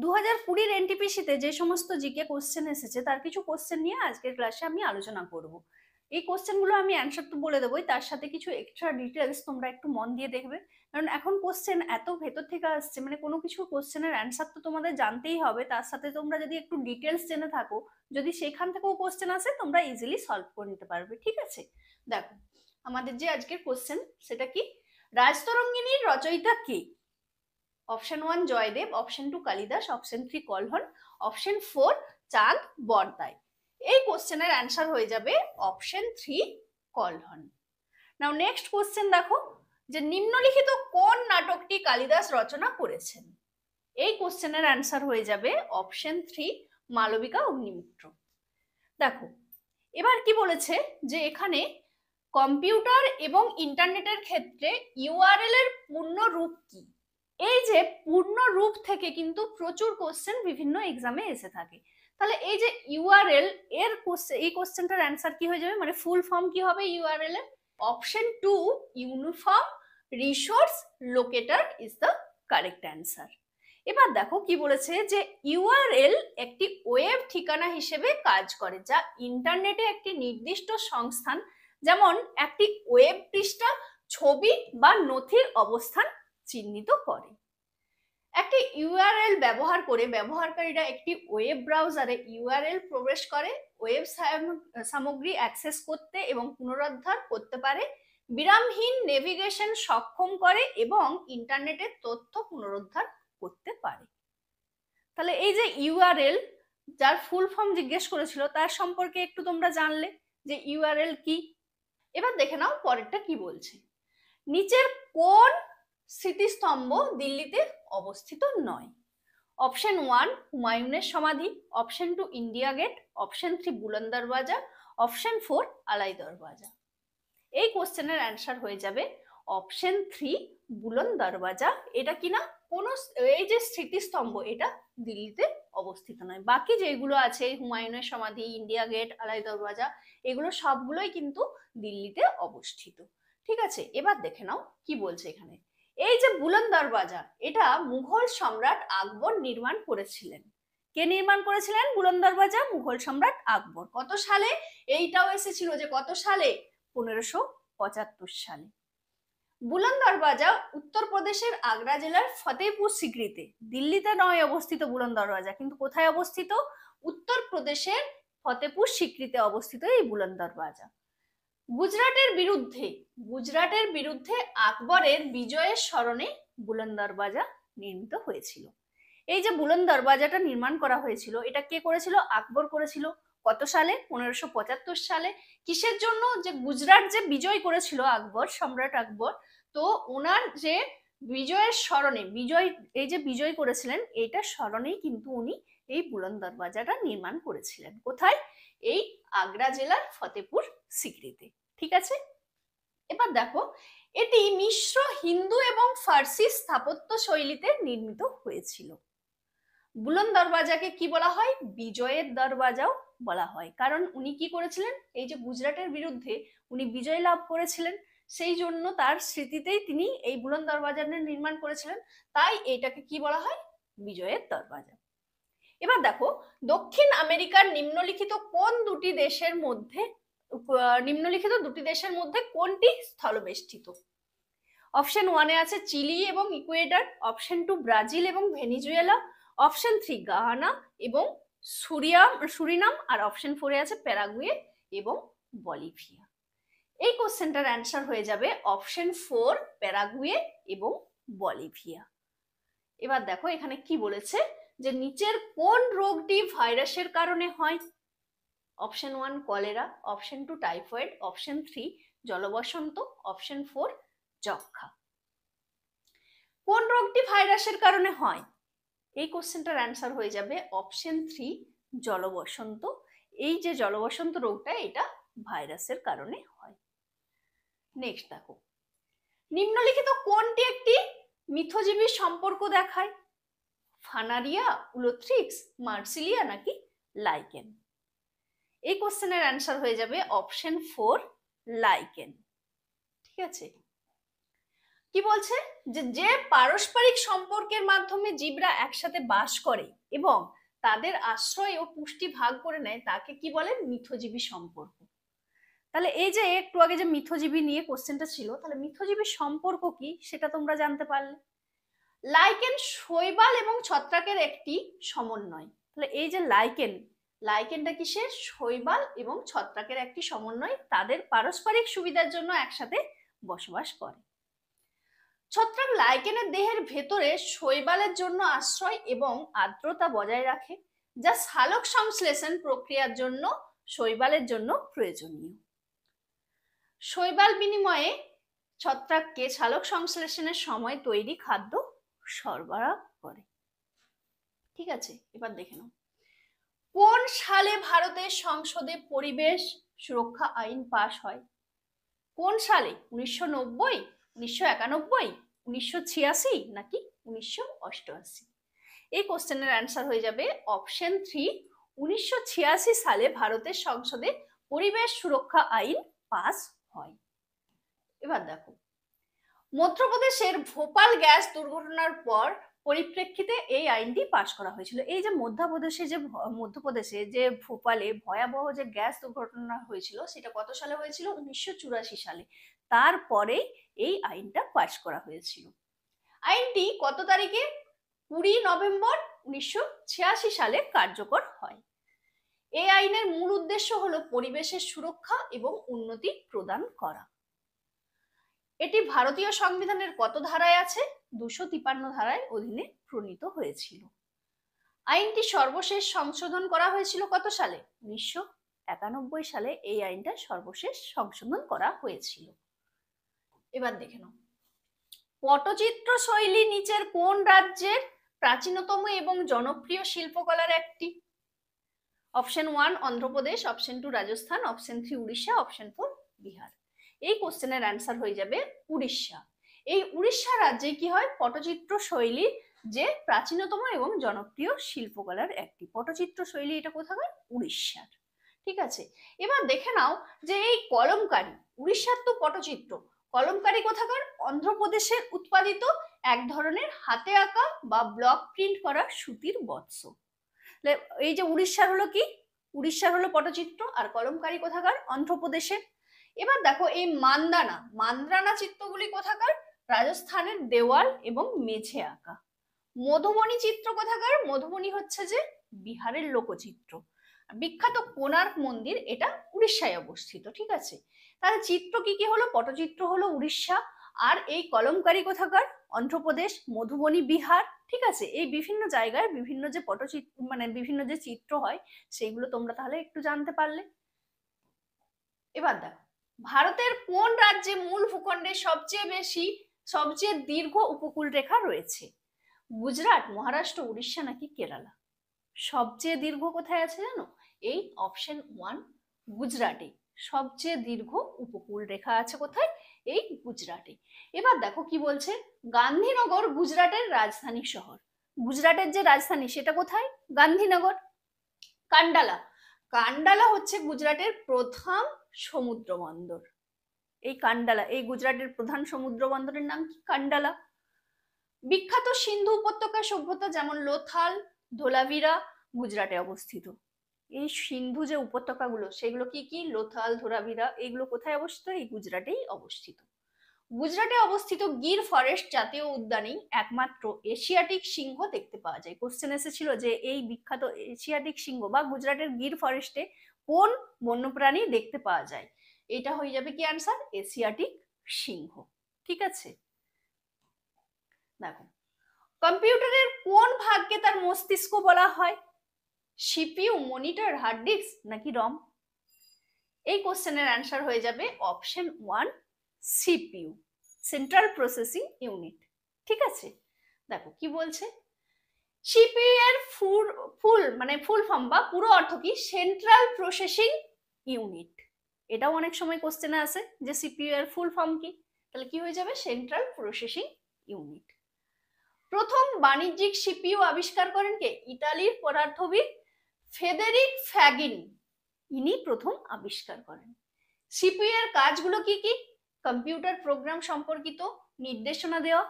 2020 এনটিপিসিতে যে সমস্ত GK question এসেছে তার কিছু কোশ্চেন নিয়ে আজকের ক্লাসে আমি আলোচনা করব। এই কোশ্চেনগুলো আমি অ্যান্সার তো বলে দেবোই, তার সাথে কিছু এক্সট্রা ডিটেলস তোমরা একটু মন দিয়ে দেখবে, কারণ এখন কোশ্চেন এত ভেতর থেকে আসছে, মানে কোনো কিছু কোশ্চেনের অ্যান্সার তো তোমাদের জানতেই হবে, তার সাথে তোমরা যদি একটু ডিটেলস জেনে থাকো, যদি সেখান থেকেও কোশ্চেন আসে তোমরা ইজিলি সলভ করে নিতে পারবে। ঠিক আছে, দেখো আমাদের যে আজকের কোশ্চেন সেটা কি, রাজতরঙ্গিনীর রচয়িতা কে? Option 1 Jayadev, option 2 Kalidas, option 3 Kalhan, option 4 Chand Bardai. এই কোশ্চেনের অ্যান্সার হয়ে যাবে option 3 Kalhan. Now next question দেখো, যে নিম্নলিখিত কোন নাটকটি কালিদাস রচনা করেছেন? এই কোশ্চেনের অ্যান্সার হয়ে যাবে অপশন 3 মালবিকা অগ্নিমিত্র। দেখো এবার কি বলেছে, যে এখানে কম্পিউটার এবং ইন্টারনেটের ক্ষেত্রে ইউআরএল এর পূর্ণ রূপ কি? এই যে পূর্ণ রূপ থেকে কিন্তু প্রচুর কোশ্চেন বিভিন্ন এক্সামে এসে থাকে। তাহলে এই যে ইউআরএল এর কোশ্চেন, এই কোশ্চেনটার অ্যান্সার কি হয়ে যাবে, মানে ফুল ফর্ম কি হবে ইউআরএল এর? Option 2 uniform resource locator is the correct answer. এবার দেখো কি বলেছে, যে ইউআরএল একটি ওয়েব ঠিকানা হিসেবে কাজ করে, যা ইন্টারনেটে একটি নির্দিষ্ট সংস্থান, যেমন একটি ওয়েব পৃষ্ঠা, ছবি বা নথির অবস্থান চিহ্নিত করে। একটি ইউআরএল ব্যবহার করে ব্যবহারকারীরা একটি ওয়েব ব্রাউজারে ইউআরএল প্রবেশ করে, ওয়েব সামগ্রী অ্যাক্সেস করতে এবং পুনরুদ্ধার করতে পারে, বিরামহীন নেভিগেশন সক্ষম করে এবং ইন্টারনেটের তথ্য পুনরুদ্ধার করতে পারে। তাহলে এই যে ইউআরএল, যার ফুল ফর্ম জিজ্ঞেস করেছিল, তার সম্পর্কে একটু তোমরা জানলে যে ইউআরএল কি। এবার দেখে নাও পরেরটা কি বলছে, নিচের কোন স্মৃতিস্তম্ভ দিল্লিতে অবস্থিত নয়? অপশন 1 হুমায়ুনের সমাধি, অপশন 2 ইন্ডিয়া গেট, অপশন 3 বুলন্দ দরওয়াজা, অপশন 4 আলাই দরওয়াজা। এই কোশ্চেনের অ্যান্সার হয়ে যাবে অপশন 3 বুলন্দ দরওয়াজা। এটা কিনা কোনো, এই যে স্মৃতিস্তম্ভ এটা দিল্লিতে অবস্থিত নয়, বাকি যেগুলো আছে হুমায়ুনের সমাধি, ইন্ডিয়া গেট, আলাই দরওয়াজা, এগুলো সবগুলোই কিন্তু দিল্লিতে অবস্থিত। ঠিক আছে, এবার দেখে নাও কি বলছে এখানে, এই যে বুলন্দ দরওয়াজা, এটা মুঘল সম্রাট আকবর নির্মাণ করেছিলেন। কে নির্মাণ করেছিলেন বুলন্দ দরওয়াজা? মুঘল সম্রাট আকবর। কত সালে? এইটাও এসেছিল যে কত সালে, 1575 সালে। বুলন্দ দরওয়াজা উত্তরপ্রদেশের আগ্রা জেলার ফতেহপুর সিক্রিতে, দিল্লিতে নয় অবস্থিত বুলন্দ দরওয়াজা, কিন্তু কোথায় অবস্থিত? উত্তরপ্রদেশের ফতেহপুর সিক্রিতে অবস্থিত এই বুলন্দ দরওয়াজা। গুজরাটের বিরুদ্ধে আকবরের বিজয়ের স্মরণে বুলন্দ দরওয়াজা নির্মিত হয়েছিল। এই যে বুলন্দ দরওয়াজাটা নির্মাণ করা হয়েছিল, এটা কে করেছিল? আকবর করেছিল। কত সালে? 1575 সালে। কিসের জন্য? যে গুজরাট যে বিজয় করেছিল আকবর, সম্রাট আকবর, তো ওনার যে বিজয়ের স্মরণে, এই যে বিজয় করেছিলেন, এইটার স্মরণেই কিন্তু উনি এই বুলন্দ দরওয়াজাটা নির্মাণ করেছিলেন। কোথায়? এই আগ্রা জেলার ফতেহপুর সিক্রিতে। ঠিক আছে, এবার দেখো, এটি মিশ্র হিন্দু এবং ফার্সি স্থাপত্য শৈলীতে নির্মিত হয়েছিল। বুলন্দ দরওয়াজাকে কি বলা হয়? বিজয়ের দরওয়াজাও বলা হয়, কারণ উনি কি করেছিলেন, এই যে গুজরাটের বিরুদ্ধে উনি বিজয় লাভ করেছিলেন, সেই জন্য তার স্মৃতিতেই তিনি এই বুলন্দ দরওয়াজা নির্মাণ করেছিলেন, তাই এটাকে কি বলা হয়? বিজয়ের দরওয়াজা। এবার দেখো, দক্ষিণ আমেরিকার নিম্নলিখিত দুটি দেশের মধ্যে কোনটি স্থলবেষ্টিত? অপশন 1 এ আছে চিলি এবং ইকুয়েডর, অপশন 2 ব্রাজিল এবং ভেনিজুয়েলা, অপশন 3 গায়ানা এবং সুরিনাম, আর অপশন 4 এ আছে প্যারাগুয়ে এবং বলিভিয়া। এই কোশ্চেনটার অ্যান্সার হয়ে যাবে অপশন 4 প্যারাগুয়ে এবং বলিভিয়া। এবার দেখো এখানে কি বলেছে, যে নিচের কোন রোগটি ভাইরাসের কারণে হয়? Option 1 cholera, option 2 typhoid, option 3 জলবসন্ত, অপশন 4 যক্ষা। কোন রোগটি ভাইরাসের কারণে হয়? এই কোশ্চেনটার অ্যান্সার হয়ে যাবে অপশন 3 জলবসন্ত। এই যে জলবসন্ত রোগটা, এটা ভাইরাসের কারণে হয়। নেক্সট দেখো, নিম্নলিখিত কোনটি একটি মিথজীবী সম্পর্ক দেখায়? ফানারিয়া, উলোথ্রিক্স, মার্সিলিয়া নাকি লাইকেন? এই কোশ্চেনের অ্যান্সার হয়ে যাবে অপশন 4 লাইকেন। ঠিক আছে, কি বলছে যে যে পারস্পরিক সম্পর্কের মাধ্যমে জীবরা একসাথে বাস করে এবং তাদের আশ্রয় ও পুষ্টি ভাগ করে নেয় তাকে কি বলে মিথজীবী সম্পর্ক। তাহলে এই যে একটু আগে যে মিথজীবী নিয়ে কোশ্চেনটা ছিল, তাহলে মিথজীবী সম্পর্ক কি সেটা তোমরা জানতে পারলে। লাইকেন শৈবাল এবং ছত্রাকের একটি সমন্বয়। তাহলে এই যে লাইকেনটা কিসের? শৈবাল এবং ছত্রাকের একটি সমন্বয়, তাদের পারস্পরিক সুবিধার জন্য একসাথে বসবাস করে। ছত্রাক লাইকেনের দেহের ভেতরে শৈবালের জন্য আশ্রয় এবং আর্দ্রতা বজায় রাখে, যা সালোক সংশ্লেষণ প্রক্রিয়ার জন্য শৈবালের জন্য প্রয়োজনীয়। শৈবাল বিনিময়ে ছত্রাককে সালোক সংশ্লেষণের সময় তৈরি খাদ্য সরবরাহ করে। ঠিক আছে, এবার দেখে নাও কোন সালে ভারতের সংসদে পরিবেশ সুরক্ষা আইন পাশ হয়? কোন সালে? 1990, 1991, 1986 নাকি 1988? এই কোশ্চেনের অ্যান্সার হয়ে যাবে অপশন 3, 1986 সালে ভারতের সংসদে পরিবেশ সুরক্ষা আইন পাস হয়। এবার দেখো মধ্যপ্রদেশের ভোপাল গ্যাস দুর্ঘটনার পর পরিপ্রেক্ষিতে এই আইনটি পাশ করা হয়েছিল। এই যে মধ্যপ্রদেশে যে ভোপালে ভয়াবহ যে গ্যাস দুর্ঘটনা হয়েছিল সেটা কত সালে হয়েছিল? 1984 সালে। তারপরে এই আইনটা পাশ করা হয়েছিল। আইনটি কত তারিখে? 20 নভেম্বর 1986 সালে কার্যকর হয়। এই আইনের মূল উদ্দেশ্য হলো পরিবেশের সুরক্ষা এবং উন্নতি প্রদান করা। এটি ভারতীয় সংবিধানের কত ধারায় আছে? 253 ধারায় অধীনে প্রণীত হয়েছিল। আইনটি সর্বশেষ সংশোধন করা হয়েছিল কত সালে? 1991 সালে এই আইনটা সর্বশেষ সংশোধন করা হয়েছিল। এবার দেখে নাও পটচিত্র শৈলী নিচের কোন রাজ্যের প্রাচীনতম এবং জনপ্রিয় শিল্পকলার একটি? Option 1 Andhra Pradesh, option 2 Rajasthan, option 3 Orissa, option 4 Bihar. এই কোশ্চেনের অ্যান্সার হয়ে যাবে উড়িষ্যা। এই উড়িষ্যা রাজ্যে কি হয়? পটচিত্র শৈলী যে প্রাচীনতম এবং জনপ্রিয় শিল্পকলার একটি। পটচিত্র শৈলী এটা কোথাকার? উড়িষ্যার। ঠিক আছে, এবার দেখে নাও যে এই কলমকারি, উড়িষ্যার তো পটচিত্র, কলমকারি কোথাকার? অন্ধ্রপ্রদেশের উৎপাদিত এক ধরনের হাতে আঁকা বা ব্লক প্রিন্ট করা সুতির বৎস। এই যে উড়িষ্যার হলো কি? উড়িষ্যার হলো পটচিত্র, আর কলমকারি কোথাকার? অন্ধ্রপ্রদেশের। এবার দেখো এই মান্দ্রানা চিত্রগুলি কোথাকার? রাজস্থানের দেওয়াল এবং মেঝে আঁকা। মধুবনী চিত্র কোথাকার? মধুবনী হচ্ছে যে বিহারের লোকচিত্র। বিখ্যাত কোণার্ক মন্দির এটা উড়িষ্যায় অবস্থিত। ঠিক আছে, তাহলে চিত্র কি কি হলো? পটচিত্র হলো উড়িষ্যা, আর এই কলমকারি কোথাকার? অন্ধ্রপ্রদেশ, মধুবনী বিহার। ঠিক আছে, এই বিভিন্ন জায়গায় বিভিন্ন যে পটচিত্র মানে বিভিন্ন যে চিত্র হয় সেইগুলো তোমরা তাহলে একটু জানতে পারলে। এবার দেখো ভারতের কোন রাজ্যে মূল ভূখণ্ডে সবচেয়ে দীর্ঘ উপকূল রেখা রয়েছে? গুজরাট, মহারাষ্ট্র, উড়িষ্যা নাকি কেরালা? সবচেয়ে দীর্ঘ কোথায় আছে জানো? এই অপশন 1 গুজরাটে সবচেয়ে দীর্ঘ উপকূল রেখা আছে। কোথায়? এই গুজরাটে। এবার দেখো কি বলছে, গান্ধীনগর গুজরাটের রাজধানী শহর। গুজরাটের যে রাজধানী সেটা কোথায়? গান্ধীনগর। কান্ডালা হচ্ছে গুজরাটের প্রধান সমুদ্র বন্দর। এই গুজরাটের প্রধান সমুদ্র বন্দরের নাম কি? কান্ডালা। বিখ্যাত সিন্ধু উপত্যকা সভ্যতা যেমন লোথাল, ধোলাভিরা গুজরাটে অবস্থিত। এই সিন্ধু যে উপত্যকাগুলো সেগুলো কি কি? লোথাল, ধোলাভিরা, এগুলো কোথায় অবস্থিত? এই গুজরাটেই অবস্থিত। গুজরাটে অবস্থিত গির ফরেস্ট জাতীয় উদ্যানেই একমাত্র এশিয়াটিক সিংহ দেখতে পাওয়া যায়। কোশ্চেন এসেছিল যে এই বিখ্যাত এশিয়াটিক সিংহ বা গুজরাটের গির ফরেস্টে কোন বন্যপ্রাণী দেখতে পাওয়া যায়? এটা হয়ে যাবে কি অ্যান্সার? এশিয়াটিক সিংহ। ঠিক আছে, দেখো কম্পিউটারের কোন ভাগকে তার মস্তিষ্ক বলা হয়? সিপিইউ, মনিটর, হার্ড ডিস্ক নাকি রম? এই কোশ্চেনের অ্যান্সার হয়ে যাবে option 1 CPU, central processing unit. ঠিক আছে, দেখো কি বলছে, সিপিইউ এর ফুল ফর্ম বা পুরো অর্থ কি? Central processing unit. এটাও অনেক সময় কোশ্চেনে আসে যে সিপিইউ এর ফুল ফর্ম কি, তাহলে কি হয়ে যাবে? Central processing unit. প্রথম বাণিজ্যিক সিপিইউ আবিষ্কার করেন কে? ইতালির পদার্থবিদ ফেদেরিক ফ্যাগিনি, ইনি প্রথম আবিষ্কার করেন। সিপিইউ এর কাজগুলো কি কি? কম্পিউটার প্রোগ্রাম সম্পর্কিত, নির্দেশনা দেওয়া,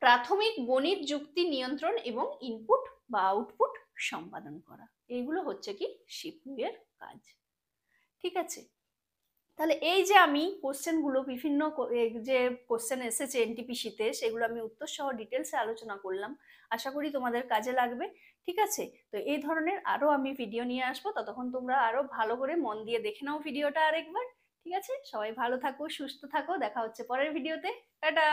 প্রাথমিক গণিত যুক্তি নিয়ন্ত্রণ এবং ইনপুট বা আউটপুট সম্পাদন করা। এইগুলো হচ্ছে কি সিপিইউ এর কাজ। ঠিক আছে, তাহলে এই যে আমি কোশ্চেনগুলো বিভিন্ন যে কোশ্চেন এসেছে এনটিপিসিতে সেগুলো আমি উত্তর সহ ডিটেলসে আলোচনা করলাম, আশা করি তোমাদের কাজে লাগবে। ঠিক আছে, তো এই ধরনের আরো আমি ভিডিও নিয়ে আসবো, ততক্ষণ তোমরা আরো ভালো করে মন দিয়ে দেখে নাও ভিডিওটা আরেকবার। ঠিক আছে, সবাই ভালো থাকো, সুস্থ থাকো, দেখা হচ্ছে পরের ভিডিওতে। টাটা।